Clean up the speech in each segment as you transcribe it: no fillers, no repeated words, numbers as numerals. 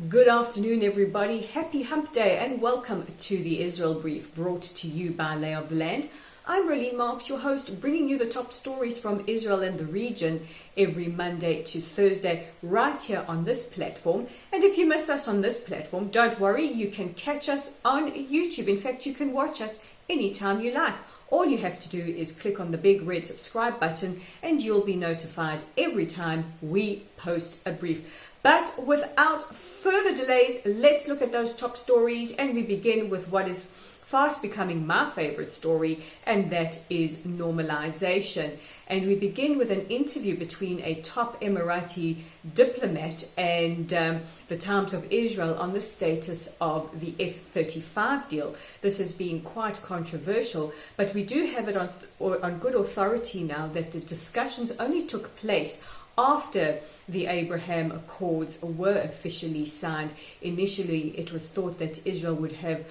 Good afternoon, everybody. Happy Hump Day and welcome to the Israel Brief, brought to you by Lay of the Land. I'm Rolene Marks, your host, bringing you the top stories from Israel and the region every Monday to Thursday right here on this platform. And if you miss us on this platform, don't worry, you can catch us on YouTube. In fact, you can watch us anytime you like. All you have to do is click on the big red subscribe button and you'll be notified every time we post a brief. But without further delays, let's look at those top stories, and we begin with what is fast becoming my favorite story, and that is normalization. And we begin with an interview between a top Emirati diplomat and the Times of Israel on the status of the F35 deal. This has been quite controversial, but we do have it on good authority now that the discussions only took place after the Abraham Accords were officially signed. Initially, it was thought that Israel would have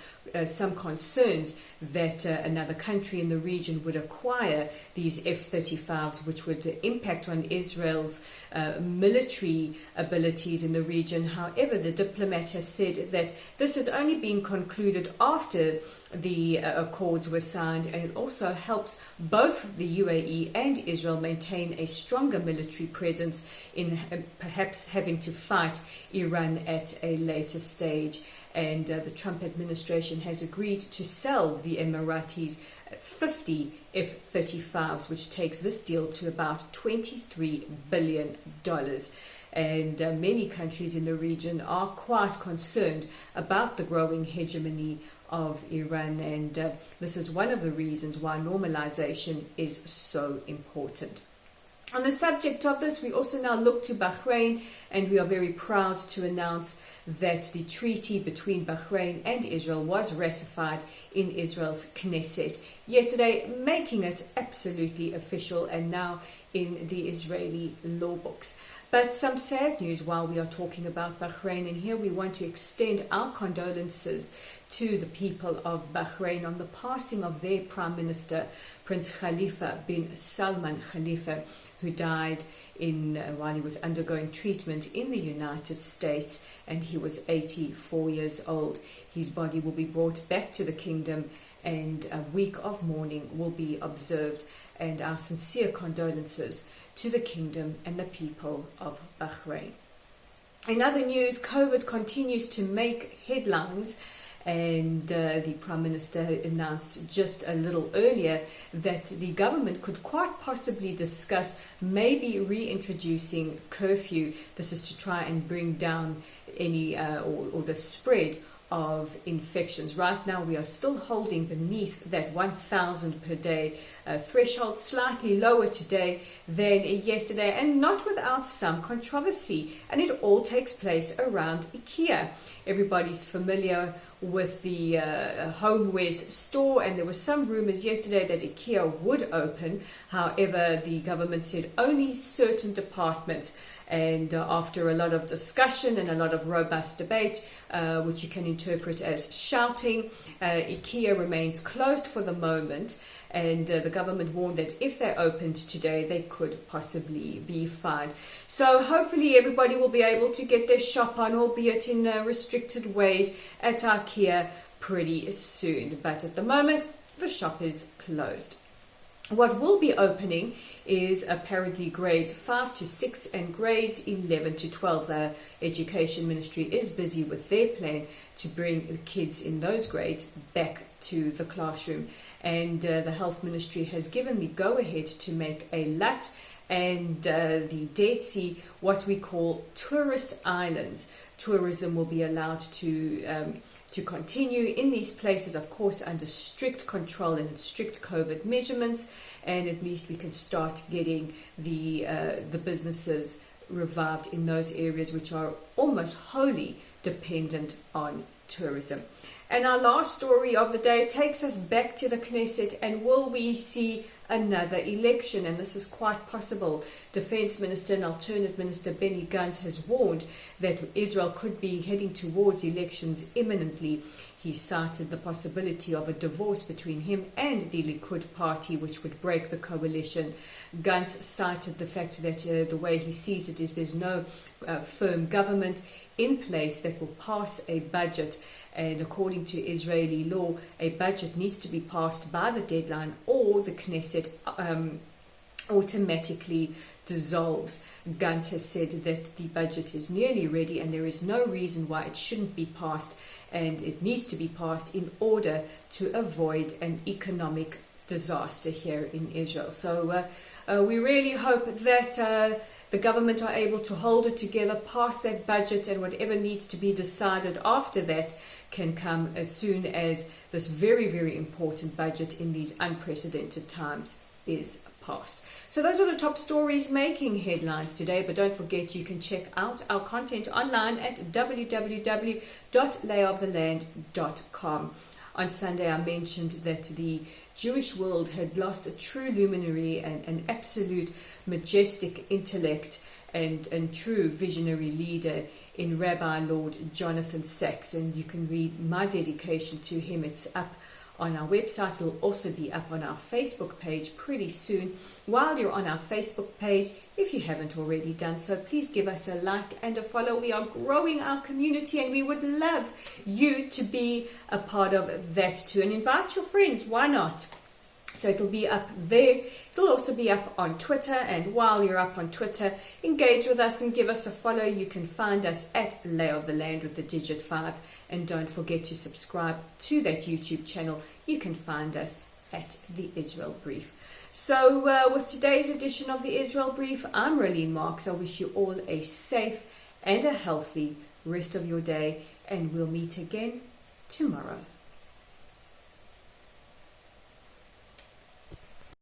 some concerns that another country in the region would acquire these F-35s, which would impact on Israel's military abilities in the region. However, the diplomat has said that this has only been concluded after the accords were signed, and it also helps both the UAE and Israel maintain a stronger military presence in perhaps having to fight Iran at a later stage. And the Trump administration has agreed to sell the Emiratis 50 F-35s, which takes this deal to about $23 billion. And many countries in the region are quite concerned about the growing hegemony of Iran, and this is one of the reasons why normalization is so important. On the subject of this, we also now look to Bahrain, and we are very proud to announce that the treaty between Bahrain and Israel was ratified in Israel's Knesset yesterday, making it absolutely official and now in the Israeli law books. But some sad news while we are talking about Bahrain, and here we want to extend our condolences to the people of Bahrain on the passing of their Prime Minister, Prince Khalifa bin Salman Khalifa, who died while he was undergoing treatment in the United States, and he was 84 years old. His body will be brought back to the kingdom, and a week of mourning will be observed, and our sincere condolences to the kingdom and the people of Bahrain. In other news, COVID continues to make headlines, and the Prime Minister announced just a little earlier that the government could quite possibly discuss maybe reintroducing curfew. This is to try and bring down any or the spread of infections. Right now we are still holding beneath that 1,000 per day threshold, slightly lower today than yesterday, and not without some controversy. And it all takes place around IKEA. Everybody's familiar with the homewares store, and there were some rumors yesterday that IKEA would open. However, the government said only certain departments. And after a lot of discussion and a lot of robust debate, which you can interpret as shouting, IKEA remains closed for the moment. And the government warned that if they opened today, they could possibly be fined. So hopefully everybody will be able to get their shop on, albeit in restricted ways, at IKEA pretty soon. But at the moment, the shop is closed. What will be opening is apparently grades 5 to 6 and grades 11 to 12. The Education Ministry is busy with their plan to bring the kids in those grades back to the classroom. And the Health Ministry has given the go-ahead to make a Lat and the Dead Sea what we call tourist islands. Tourism will be allowed to continue in these places, of course, under strict control and strict COVID measurements, and at least we can start getting the businesses revived in those areas which are almost wholly dependent on tourism. And our last story of the day takes us back to the Knesset, and will we see another election, and this is quite possible. Defense Minister and Alternate Minister Benny Gantz has warned that Israel could be heading towards elections imminently. He cited the possibility of a divorce between him and the Likud party, which would break the coalition. Gantz cited the fact that the way he sees it is there's no firm government in place that will pass a budget. And according to Israeli law, a budget needs to be passed by the deadline, or the Knesset automatically dissolves. Gantz has said that the budget is nearly ready and there is no reason why it shouldn't be passed, and it needs to be passed in order to avoid an economic disaster here in Israel. So we really hope that the government are able to hold it together, pass that budget, and whatever needs to be decided after that can come as soon as this very, very important budget in these unprecedented times is passed. So those are the top stories making headlines today, but don't forget you can check out our content online at www.layoftheland.com. On Sunday I mentioned that the Jewish world had lost a true luminary and an absolute majestic intellect and true visionary leader in Rabbi Lord Jonathan Sacks, and you can read my dedication to him. It's up on our website. It will also be up on our Facebook page pretty soon. While you're on our Facebook page, if you haven't already done so, please give us a like and a follow. We are growing our community and we would love you to be a part of that too. And invite your friends, why not? So it'll be up there. It'll also be up on Twitter. And while you're up on Twitter, engage with us and give us a follow. You can find us at Lay of the Land with the digit 5. And don't forget to subscribe to that YouTube channel. You can find us at the Israel Brief. So with today's edition of the Israel Brief, I'm Rolene Marks. I wish you all a safe and a healthy rest of your day. And we'll meet again tomorrow.